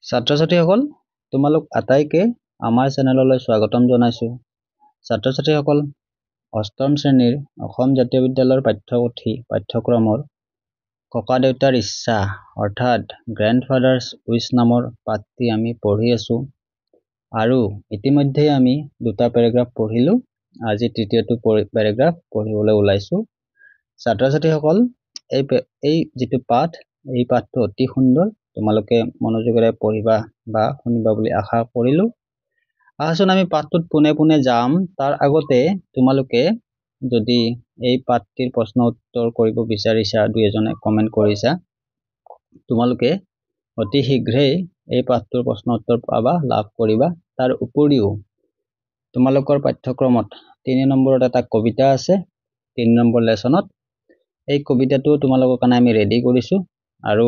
ছাত্ৰ-ছাত্ৰীসকল তোমালোক আটাইকে আমাৰ চেনেললৈ স্বাগতম জনাইছো। ছাত্ৰ-ছাত্ৰীসকল অষ্টম শ্ৰেণীৰ অসম জাতীয় বিদ্যালয়ৰ পাঠ্যক্ৰমৰ ককা দেউতাৰ ইচ্ছা অৰ্থাৎ গ্ৰেণ্ডফাদাৰ্ছ উইচ নামৰ পাঠটি আমি পঢ়ি আছো আৰু ইতিমধ্যে আমি দুটা পেৰাগ্ৰাফ পঢ়িলো। আজি তৃতীয়টো পেৰাগ্ৰাফ পঢ়িবলৈ ওলাইছো। ছাত্ৰ-ছাত্ৰীসকল এই যিটো পাঠ এই পাঠটো অতি সুন্দৰ, তোমালোকে মনোযোগেৰে পঢ়িবা বা শুনিবা বুলি আশা কৰিলো। আহাচোন আমি পাঠটোত পুনে পুনে যাম। তাৰ আগতে তোমালোকে যদি এই পাঠটিৰ প্ৰশ্ন উত্তৰ কৰিব বিচাৰিছা, দুই এজনে কমেন্ট কৰিছা, তোমালোকে অতি শীঘ্ৰেই এই পাঠটোৰ প্ৰশ্ন উত্তৰ পাবা, লাভ কৰিবা। তাৰ উপৰিও তোমালোকৰ পাঠ্যক্ৰমত 3 নম্বৰত এটা কবিতা আছে, 3 নম্বৰ লেসনত। এই কবিতাটো তোমালোকৰ কাৰণে আমি ৰেডি কৰিছো আৰু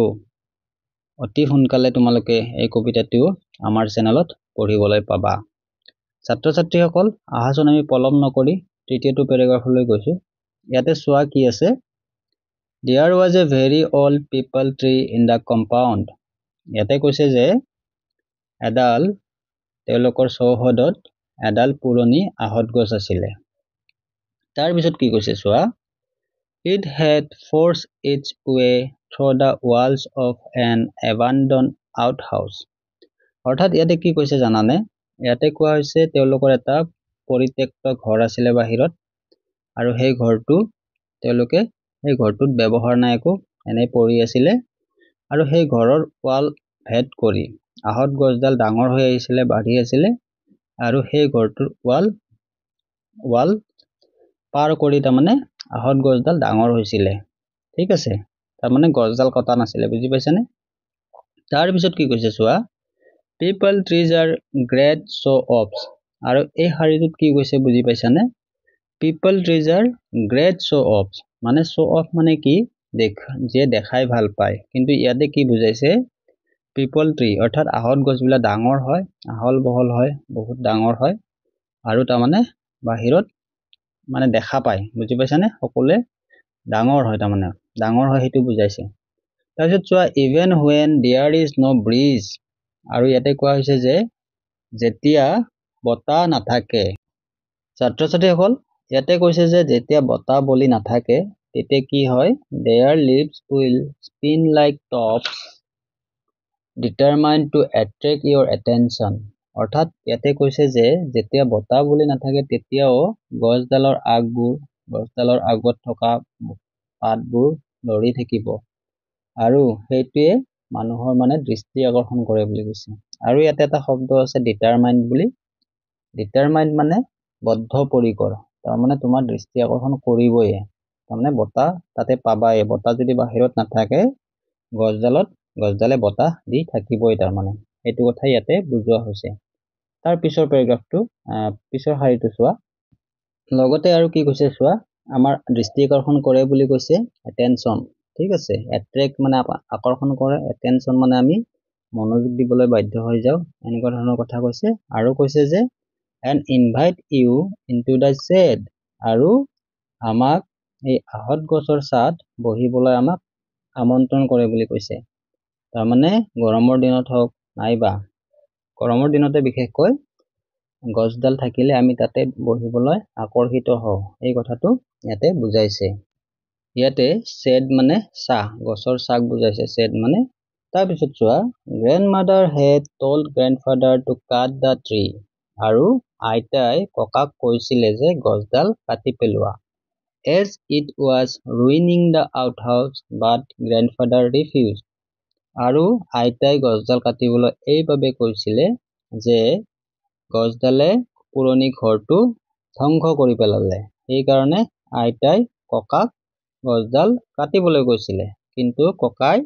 অতি সোনকালে তোমালোকে এই কবিতাটো আমাৰ চেনেলত পঢ়িবলৈ পাবা। ছাত্ৰ-ছাত্ৰীসকল আহাচোন আমি পলম নকৰি তৃতীয়টো পেৰাগ্ৰাফলৈ গৈছো। ইয়াতে চোৱা কি আছে। There was a very old people tree in the compound. ইয়াতে কৈছে যে এডাল তেওঁলোকৰ চৌহদত এডাল পুৰণি আহত গছ আছিলে। তাৰ পিছত কি কৈছে চোৱা। It had forced its way through the walls of an abandoned outhouse. অৰ্থাৎ ইয়াতে কি কৈছে জানানে? ইয়াতে কোৱা হৈছে তেওঁলোকৰ এটা পৰিত্যক্ত ঘৰ আছিলে বাহিৰত আৰু সেই ঘৰটোত ব্যৱহাৰ নাই একো, এনে পৰি আছিলে আৰু সেই ঘৰৰ ৱাল ভেদ কৰি আহত গছডাল ডাঙৰ হৈ আহিছিলে, বাঢ়ি আছিলে আৰু সেই ঘৰটোৰ ৱাল পাৰ কৰি তাৰমানে আহত গছডাল ডাঙৰ হৈছিলে। ঠিক আছে, তাৰমানে গছডাল কটা নাছিলে, বুজি পাইছানে? তাৰ পিছত কি কৈছে চোৱা। People trees are great show offs. আৰু এই শাৰীটোত কি কৈছে বুজি পাইছানে? People trees are great show offs. মানে show off মানে কি? যে দেখাই ভাল পায়। কিন্তু ইয়াতে কি বুজাইছে? People tree অৰ্থাৎ আহত গছবিলাক ডাঙৰ হয়, আহল বহল হয়, বহুত ডাঙৰ হয় আৰু তাৰমানে বাহিৰত মানে দেখা পায়, বুজি পাইছানে? সকলোৱে ডাঙৰ হয়, তাৰমানে ডাঙৰ হয় সেইটো বুজাইছে। তাৰপিছত চোৱা even when there is no breeze. আৰু ইয়াতে কোৱা হৈছে যে যেতিয়া বতাহ নাথাকে। ছাত্ৰ-ছাত্ৰীসকল ইয়াতে কৈছে যে যেতিয়া বতাহ বলি নাথাকে তেতিয়া কি হয়? Their leaves will spin like tops determined to attract your attention. অৰ্থাৎ ইয়াতে কৈছে যে যেতিয়া বতাহ বলি নাথাকে তেতিয়াও গছডালৰ আগত থকা পাতবোৰ লৰি থাকিব আৰু সেইটোৱে মানুহৰ মানে দৃষ্টি আকৰ্ষণ কৰে বুলি কৈছে। আৰু ইয়াতে এটা শব্দ আছে ডিটাৰমাইণ্ড বুলি। ডিটাৰমাইণ্ড মানে বদ্ধপৰিকৰ, তাৰমানে তোমাৰ দৃষ্টি আকৰ্ষণ কৰিবই, তাৰমানে বতাহ তাতে পাবাই। বতাহ যদি বাহিৰত নাথাকে গছডালে বতাহ দি থাকিবই, তাৰমানে সেইটো কথা ইয়াতে বুজোৱা হৈছে। তাৰ পিছৰ পেৰাগ্ৰাফটো পিছৰ শাৰীটো চোৱা। লগতে আৰু কি কৈছে চোৱা, আমাৰ দৃষ্টি আকৰ্ষণ কৰে বুলি কৈছে এটেনশ্যন। ঠিক আছে, এট্ৰেক্ট মানে আকৰ্ষণ কৰে, এটেনশ্যন মানে আমি মনোযোগ দিবলৈ বাধ্য হৈ যাওঁ, এনেকুৱা ধৰণৰ কথা কৈছে। আৰু কৈছে যে and invite you into the shade. আৰু আমাক এই আহত গছৰ ছাঁত বহিবলৈ আমাক আমন্ত্ৰণ কৰে বুলি কৈছে। তাৰমানে গৰমৰ দিনত হওক নাইবা গৰমৰ দিনতে বিশেষকৈ গছডাল থাকিলে আমি তাতে বহিবলৈ আকৰ্ষিত হওঁ, এই কথাটো ইয়াতে বুজাইছে। ইয়াতে shade মানে ছাঁ, গছৰ ছাঁক বুজাইছে shade মানে। তাৰপিছত চোৱা grandmother had told grandfather to cut the tree. আৰু আইতাই ককাক কৈছিলে যে গছডাল কাটি পেলোৱা। As it was ruining the outhouse, but grandfather refused. আৰু আইতাই গছডাল কাটিবলৈ এইভাবে কৈছিলে যে গছডালে পুৰণি ঘৰটো ধ্বংস কৰি পেলালে, সেইকাৰণে আইতাই ককাক গছডাল কাটিবলৈ কৈছিলে, কিন্তু ককাই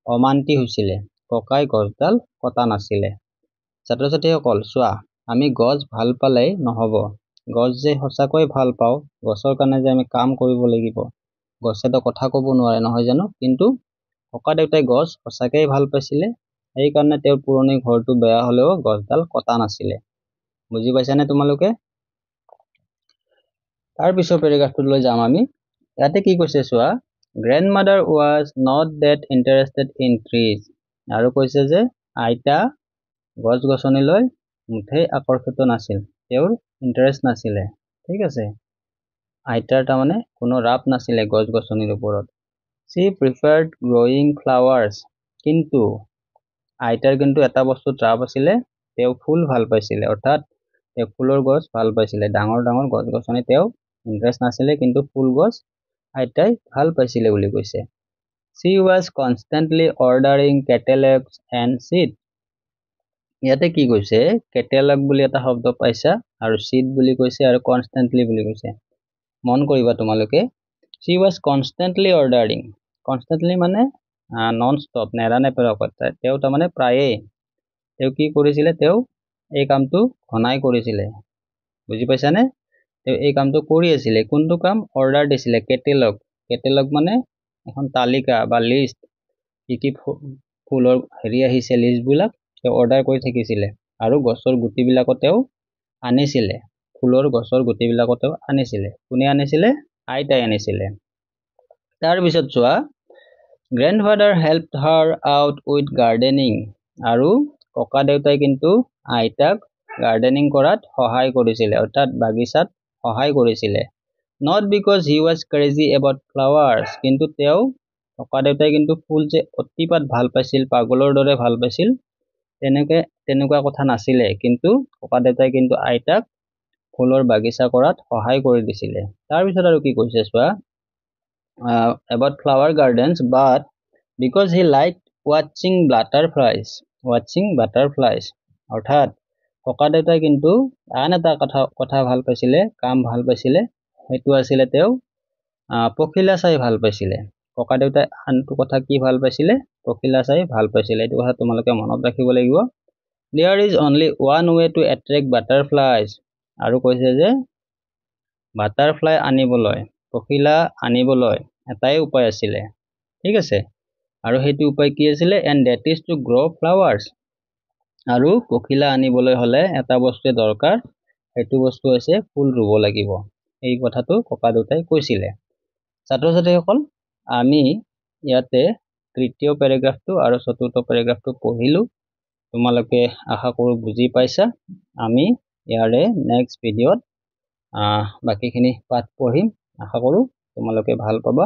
অমান্তি হৈছিলে, ককাই গছডাল কটা নাছিলে। ছাত্ৰ-ছাত্ৰীসকল চোৱা, আমি গছ ভাল পালেই নহব, গছ যে সঁচাকৈ ভাল পাওঁ, গছৰ কাৰণে যে আমি কাম কৰিব লাগিব, গছেতো কথা ক'ব নোৱাৰে নহয় জানো? কিন্তু ককা দেউতাই গছ সঁচাকৈ ভাল পাইছিলে, সেইকাৰণে তেওঁৰ পুৰণি ঘৰটো বেয়া হলেও গছডাল কটা নাছিলে। বুজি পাইছানে তোমালোকে? তাৰ পিছৰ পেৰাগ্ৰাফটোলৈ যাম আমি। ইয়াতে কি কৈছে চোৱা। Grandmother was not that interested in trees. আৰু কৈছে যে আইতা গছ-গছনিলৈ মুঠেই আকৰ্ষিত নাছিল, তেওঁৰ ইণ্টাৰেষ্ট নাছিলে, ঠিক আছে। আইতাৰ তাৰমানে কোনো ৰাপ নাছিলে গছ-গছনিৰ ওপৰত। She preferred growing flowers, কিন্তু আইতাৰ কিন্তু এটা বস্তুত ৰাপ আছিলে, তেওঁ ফুল ভাল পাইছিলে, অৰ্থাৎ তেওঁ ফুলৰ গছ ভাল পাইছিলে। ডাঙৰ ডাঙৰ গছ-গছনি তেওঁ ইণ্টাৰেষ্ট নাছিলে, কিন্তু ফুল গছ আইতাই ভাল পাইছিলে বুলি কৈছে। She was constantly ordering catalogs and seeds. ইয়াতে কি কৈছে, কেটেলগ বুলি এটা শব্দ পাইছা আৰু seed বুলি কৈছে আৰু constantly বুলি কৈছে। মন কৰিবা তোমালোকে, she was constantly ordering, constantly মানে নন ষ্টপ, নেৰানেপেৰাকৈ। তেওঁ তাৰমানে প্ৰায়ে তেওঁ কি কৰিছিলে, তেওঁ এই কামটো ঘনাই কৰিছিলে, বুজি পাইছানে? তেওঁ এই কামটো কৰি আছিলে। কোনটো কাম? অৰ্ডাৰ দিছিলে, কেটেলগ। কেটেলগ মানে এখন তালিকা বা লিষ্ট, কি কি ফুলৰ আহিছে লিষ্টবিলাক তেওঁ অৰ্ডাৰ কৰি থাকিছিলে। আৰু গছৰ গুটিবিলাকো তেওঁ আনিছিলে, ফুলৰ গছৰ গুটিবিলাকো তেওঁ আনিছিলে। কোনে আনিছিলে? আইতাই আনিছিলে। তাৰপিছত চোৱা, grandfather helped her out with gardening, আৰু ককা দেউতাই কিন্তু আইতাক গাৰ্ডেনিং কৰাত সহায় কৰিছিলে, অৰ্থাৎ বাগিচাত সহায় কৰিছিলে। Not because he was crazy about flowers, কিন্তু তেওঁ ককা দেউতাই কিন্তু ফুল যে অতিপাত ভাল পাইছিল, পাগলৰ দৰে ভাল পাইছিল, তেনেকুৱা কথা নাছিলে। কিন্তু ককা দেউতাই কিন্তু আইতাক ফুলৰ বাগিচা কৰাত সহায় কৰি দিছিলে। তাৰপিছত আৰু কি কৈছে চোৱা, about flower gardens, but because he liked watching butterflies, অৰ্থাৎ ককা দেউতাই কিন্তু আন এটা কথা ভাল পাইছিলে, কাম ভাল পাইছিলে, সেইটো আছিলে তেওঁ পখিলা চাই ভাল পাইছিলে। ককা দেউতাই আনটো কথা কি ভাল পাইছিলে? পখিলা চাই ভাল পাইছিলে। এইটো কথা তোমালোকে মনত ৰাখিব লাগিব। There is only one way to attract butterflies, আৰু কৈছে যে বাটাৰফ্লাই আনিবলৈ, পখিলা আনিবলৈ এটাই উপায় আছিলে, ঠিক আছে। আৰু সেইটো উপায় কি আছিলে? and that is to grow flowers, আৰু পখিলা আনিবলৈ হলে এটা বস্তুৱে দৰকাৰ, সেইটো বস্তু হৈছে ফুল ৰুব লাগিব। এই কথাটো ককা দেউতাই কৈছিলে। ছাত্ৰ ছাত্ৰীসকল, আমি ইয়াতে তৃতীয় পেৰাগ্ৰাফটো আৰু চতুৰ্থ পেৰাগ্ৰাফটো পঢ়িলো। তোমালোকে আশা কৰোঁ বুজি পাইছা। আমি ইয়াৰে নেক্সট ভিডিঅ'ত বাকীখিনি পাঠ পঢ়িম। আশা কৰোঁ তোমালোকে ভাল পাবা।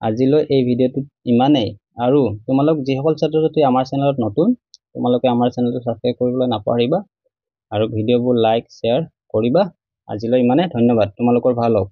আজিলৈ এই ভিডিঅ'টোত ইমানেই। আৰু তোমালোক যিসকল ছাত্ৰ ছাত্ৰী আমাৰ চেনেলত নতুন, তোমালোকে আমাৰ চেনেলটো ছাবস্ক্ৰাইব কৰিবলৈ নাপাহৰিবা, আৰু ভিডিঅ'বোৰ লাইক শ্বেয়াৰ কৰিবা। আজিলৈ ইমানে, ধন্যবাদ। তোমালোকৰ ভাল হওক।